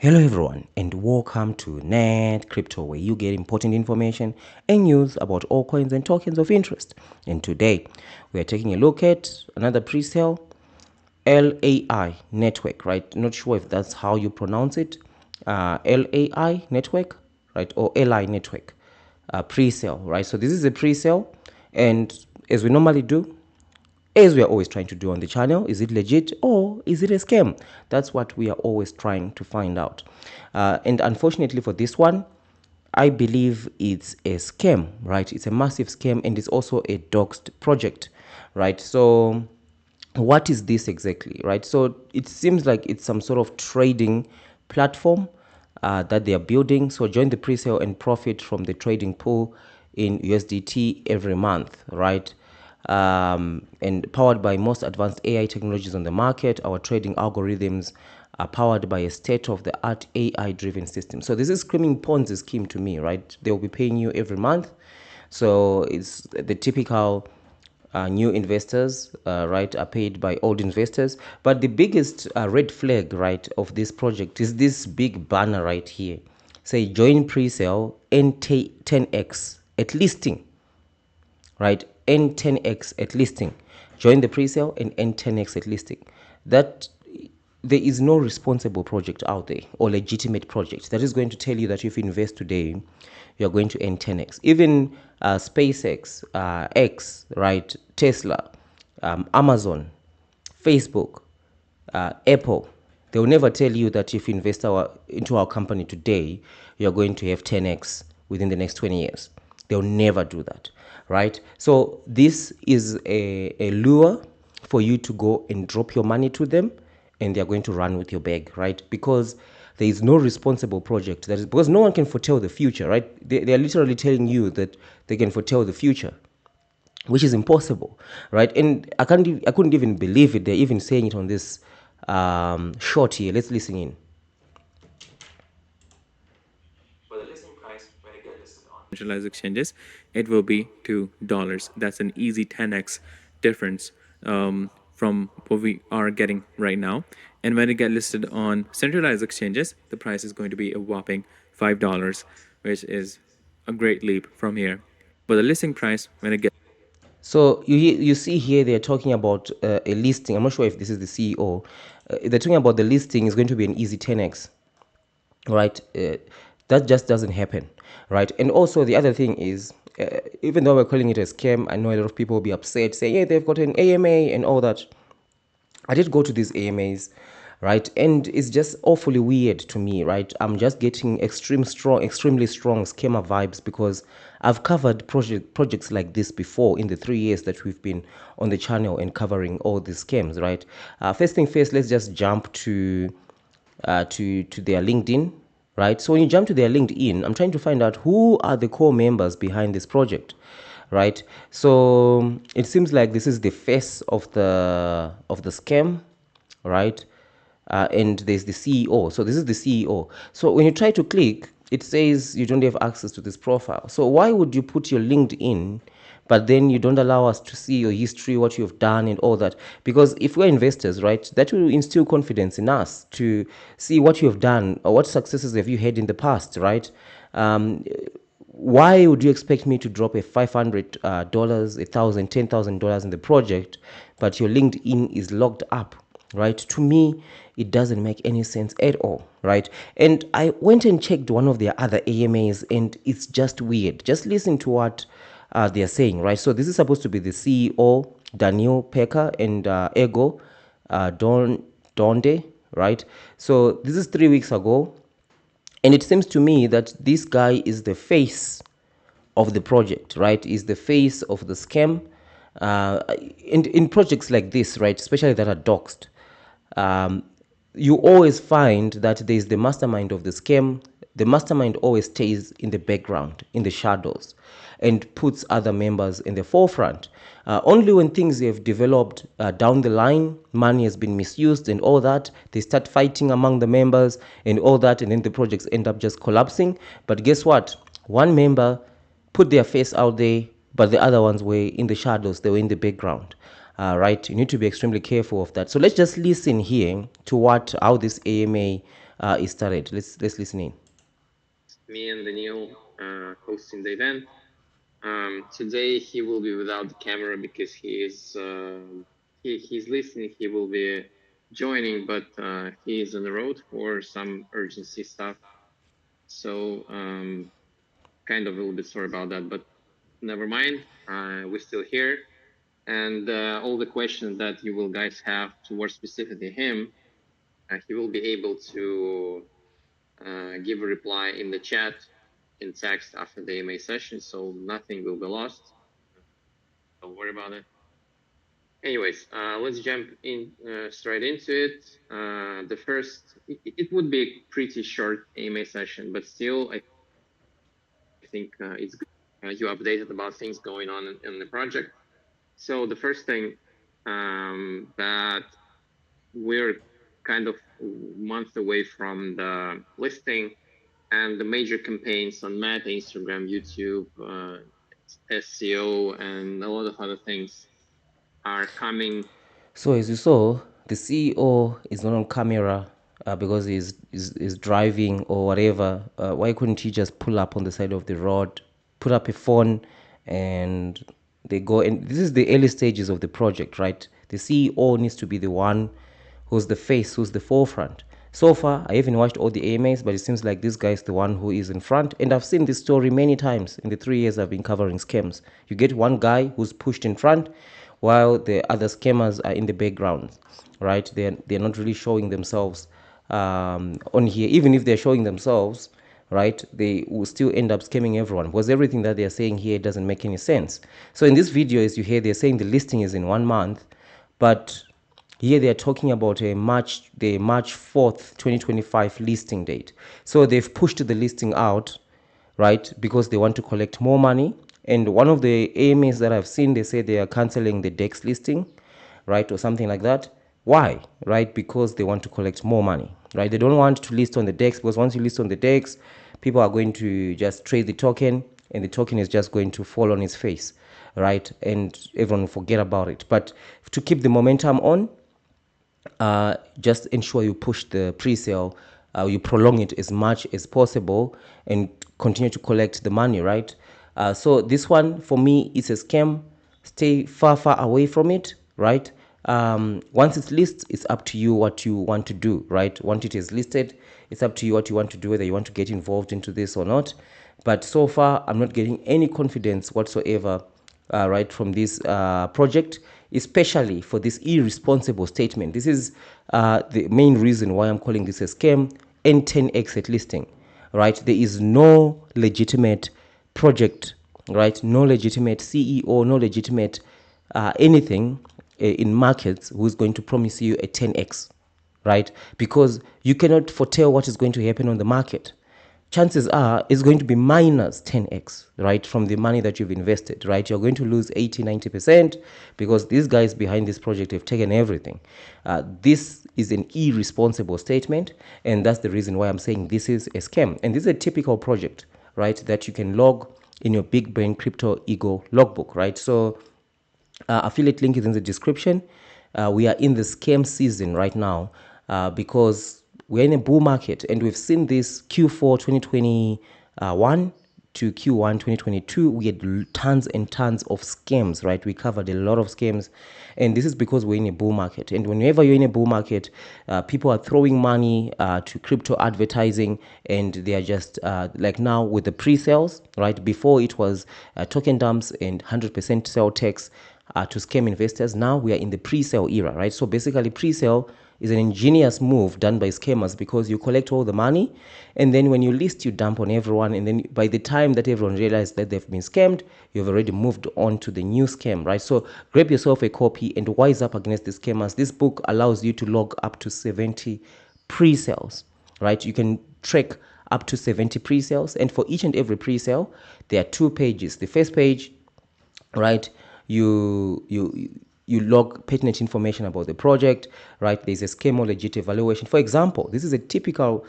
Hello everyone and welcome to Net Crypto, where you get important information and news about all coins and tokens of interest. And today we are taking a look at another pre-sale, LAI network, right? Not sure if that's how you pronounce it, LAI network, right? Or LI network, pre-sale, right? So this is a pre-sale, and as we normally do, as we are always trying to do on the channel, is it legit or is it a scam? That's what we are always trying to find out. And unfortunately for this one, I believe it's a scam, right? It's a massive scam, and it's also a doxed project, right? So what is this exactly, right? So it seems like it's some sort of trading platform that they are building. So join the pre-sale and profit from the trading pool in USDT every month, right? And powered by most advanced AI technologies on the market, our trading algorithms are powered by a state-of-the-art AI-driven system. So this is screaming Ponzi scheme to me, right? They will be paying you every month. So it's the typical new investors, right, are paid by old investors. But the biggest red flag, right, of this project is this big banner right here. Say join pre-sale and 10x at listing, right? N10x at listing. Join the pre-sale and N10x at listing. That there is no responsible project out there or legitimate project that is going to tell you that if you invest today, you're going to earn 10x. Even SpaceX, X, right, Tesla, Amazon, Facebook, Apple, they will never tell you that if you invest into our company today, you're going to have 10x within the next 20 years. They'll never do that, right? So this is a lure for you to go and drop your money to them, and they're going to run with your bag, right? Because there is no responsible project. That is because no one can foretell the future, right? They are literally telling you that they can foretell the future, which is impossible, right? And I couldn't even believe it. They're even saying it on this short here. Let's listen in. For the listing price, when it gets listed on centralized exchanges, it will be $2. That's an easy 10x difference from what we are getting right now. And when it gets listed on centralized exchanges, the price is going to be a whopping $5, which is a great leap from here. But the listing price, when it gets So you see here they're talking about a listing. I'm not sure if this is the CEO. They're talking about the listing is going to be an easy 10x, right? That just doesn't happen, right? And also the other thing is, even though we're calling it a scam, I know a lot of people will be upset, saying, yeah, they've got an AMA and all that. I did go to these AMAs, right? And it's just awfully weird to me, right? I'm just getting extremely strong schema vibes because I've covered projects like this before in the 3 years that we've been on the channel and covering all these scams, right? First thing first, let's just jump to their LinkedIn, right? So when you jump to their LinkedIn, I'm trying to find out who are the core members behind this project, right? So it seems like this is the face of the scam, right? And there's the CEO. So this is the CEO. So when you try to click, it says you don't have access to this profile. So why would you put your LinkedIn, but then you don't allow us to see your history, what you've done, and all that? Because if we're investors, right, that will instill confidence in us to see what you have done or what successes have you had in the past, right? Why would you expect me to drop a $500, $1,000, $10,000 in the project, but your LinkedIn is locked up, right? To me, it doesn't make any sense at all, right? And I went and checked one of their other AMAs, and it's just weird. Just listen to what they are saying, right? So this is supposed to be the CEO, Daniel Pecker, and Ego Donde, right? So this is 3 weeks ago. And it seems to me that this guy is the face of the project, right? Is the face of the scam. In projects like this, right, especially that are doxed, you always find that there's the mastermind of the scam. The mastermind always stays in the background, in the shadows, and puts other members in the forefront. Only when things have developed down the line, money has been misused and all that, they start fighting among the members and all that, and then the projects end up just collapsing. But guess what? One member put their face out there, but the other ones were in the shadows, they were in the background. Right, you need to be extremely careful of that. So let's just listen here to how this AMA is started. Let's listen in. Me and Daniel hosting the event. Today he will be without the camera because he's listening. He will be joining, but he is on the road for some urgency stuff. So kind of a little bit sorry about that, but never mind. We're still here, and all the questions that you will guys have towards specifically him, he will be able to give a reply in the chat in text after the AMA session, so nothing will be lost. Don't worry about it. Anyways, let's jump in straight into it. The first, it would be a pretty short AMA session, but still, I think it's good you updated about things going on in the project. So the first thing that we're kind of months away from the listing, and the major campaigns on Meta, Instagram, YouTube, SEO, and a lot of other things are coming. So as you saw, the CEO is not on camera because he's driving or whatever. Why couldn't he just pull up on the side of the road, put up a phone, and they go? And this is the early stages of the project, right? The CEO needs to be the one who's the face, who's the forefront. So far, I haven't watched all the AMAs, but it seems like this guy is the one who is in front. And I've seen this story many times in the 3 years I've been covering scams. You get one guy who's pushed in front, while the other scammers are in the background, right? They're not really showing themselves on here. Even if they're showing themselves, right, they will still end up scamming everyone because everything that they're saying here doesn't make any sense. So in this video, as you hear, they're saying the listing is in 1 month, but here they are talking about the March 4th, 2025 listing date. So they've pushed the listing out, right, because they want to collect more money. And one of the AMAs that I've seen, they say they are canceling the DEX listing, right, or something like that. Why? Right, because they want to collect more money, right? They don't want to list on the DEX because once you list on the DEX, people are going to just trade the token, and the token is just going to fall on its face, right? And everyone will forget about it. But to keep the momentum on, just ensure you push the pre-sale, you prolong it as much as possible and continue to collect the money, right? So this one, for me, it's a scam. Stay far, far away from it, right? Once it's listed, it's up to you what you want to do, right? Once it is listed, it's up to you what you want to do, whether you want to get involved into this or not. But so far, I'm not getting any confidence whatsoever, right, from this project, especially for this irresponsible statement. This is the main reason why I'm calling this a scam and 10x at listing, right? There is no legitimate project, right? No legitimate CEO, no legitimate anything in markets who's going to promise you a 10x, right? Because you cannot foretell what is going to happen on the market. Chances are it's going to be minus 10x, right, from the money that you've invested, right? You're going to lose 80, 90% because these guys behind this project have taken everything. This is an irresponsible statement, and that's the reason why I'm saying this is a scam. And this is a typical project, right, that you can log in your Big Brain Crypto Ego logbook, right? So affiliate link is in the description. We are in the scam season right now because we're in a bull market, and we've seen this Q4 2021 to Q1 2022. We had tons and tons of scams, right? We covered a lot of scams, and this is because we're in a bull market. And whenever you're in a bull market, people are throwing money to crypto advertising, and they are just like now with the pre-sales, right? Before it was token dumps and 100% sell tax to scam investors. Now we are in the pre-sale era, right? So basically, pre-sale is an ingenious move done by scammers because you collect all the money, and then when you list, you dump on everyone, and then by the time that everyone realizes that they've been scammed, you've already moved on to the new scam, right? So grab yourself a copy and wise up against the scammers. This book allows you to log up to 70 pre-sales, right? You can track up to 70 pre-sales, and for each and every pre-sale, there are 2 pages. The first page, right, you log pertinent information about the project, right? There's a scam or legit evaluation. For example, this is a typical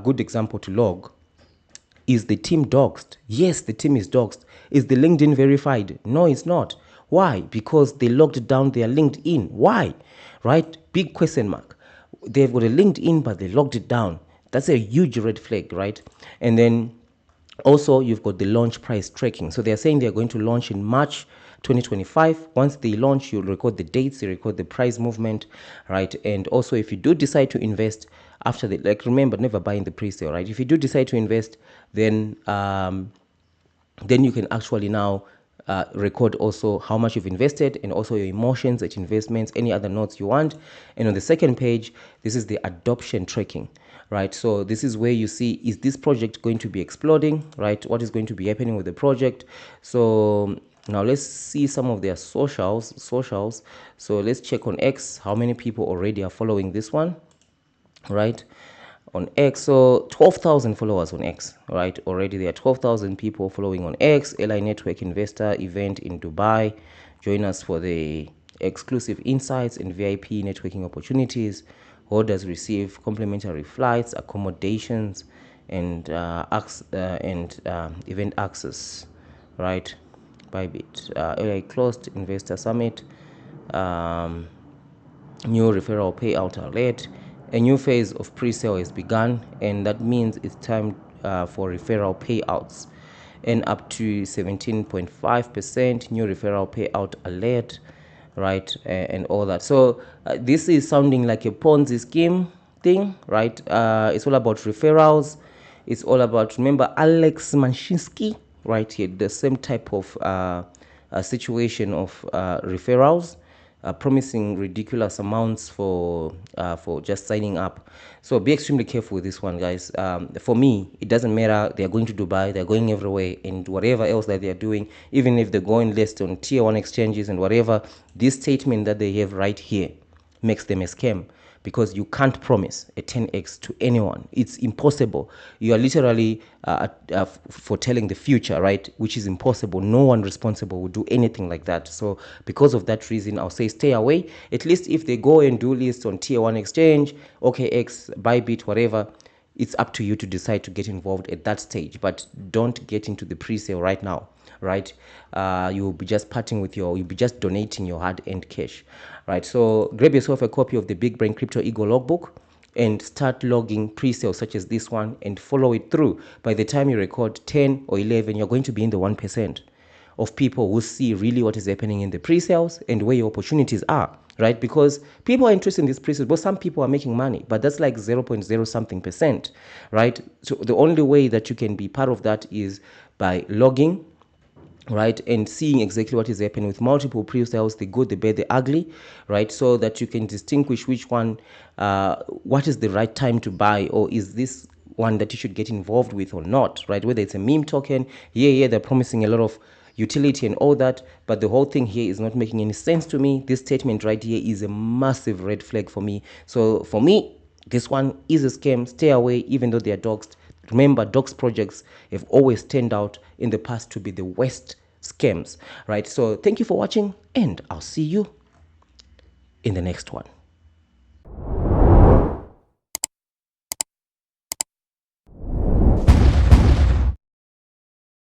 good example to log. Is the team doxed? Yes, the team is doxed. Is the LinkedIn verified? No, it's not. Why? Because they logged down their LinkedIn. Why? Right? Big question mark. They've got a LinkedIn, but they logged it down. That's a huge red flag, right? And then also, you've got the launch price tracking. So they're saying they're going to launch in March 2025. Once they launch, you'll record the dates, you record the price movement, right? And also, if you do decide to invest after the, like, remember, never buy in the pre-sale, right? If you do decide to invest, then you can actually now record also how much you've invested and also your emotions at investments, any other notes you want. And on the second page, this is the adoption tracking, right? So this is where you see, is this project going to be exploding, right? What is going to be happening with the project? So now let's see some of their socials. So let's check on X, how many people already are following this one, right? On X, so 12,000 followers on X, right? Already there are 12,000 people following on X. Alai Network Investor event in Dubai. Join us for the exclusive insights and VIP networking opportunities. Holders receive complimentary flights, accommodations, and event access, right? Bybit. Alai closed investor summit. New referral payout alert. A new phase of pre-sale has begun, and that means it's time for referral payouts. And up to 17.5% new referral payout alert, right? And all that. So this is sounding like a Ponzi scheme thing, right? It's all about referrals. It's all about, remember Alex Manshinsky, right? He had the same type of situation of referrals, promising ridiculous amounts for just signing up. So be extremely careful with this one, guys. For me, it doesn't matter. They're going to Dubai, they're going everywhere, and whatever else that they're doing, even if they're going list on tier 1 exchanges and whatever, this statement that they have right here makes them a scam, because you can't promise a 10x to anyone. It's impossible. You are literally foretelling the future, right? Which is impossible. No one responsible would do anything like that. So because of that reason, I'll say stay away. At least if they go and do lists on tier 1 exchange, OKX, Bybit, whatever, it's up to you to decide to get involved at that stage. But don't get into the pre-sale right now, right? You'll be just you'll be just donating your hard-earned cash, right? So grab yourself a copy of the Big Brain Crypto Ego Logbook and start logging pre-sales such as this one and follow it through. By the time you record 10 or 11, you're going to be in the 1% of people who see really what is happening in the pre-sales and where your opportunities are, right? Because people are interested in this pre-sales, but some people are making money, but that's like 0.0 something percent, right? So the only way that you can be part of that is by logging, right, and seeing exactly what is happening with multiple pre-sales, the good, the bad, the ugly, right, so that you can distinguish which one, what is the right time to buy, or is this one that you should get involved with or not, right? Whether it's a meme token, yeah, they're promising a lot of utility and all that, but the whole thing here is not making any sense to me. This statement right here is a massive red flag for me. So for me, this one is a scam. Stay away, even though they are doxed. Remember, doxed projects have always turned out in the past to be the worst scams, right? So thank you for watching, and I'll see you in the next one.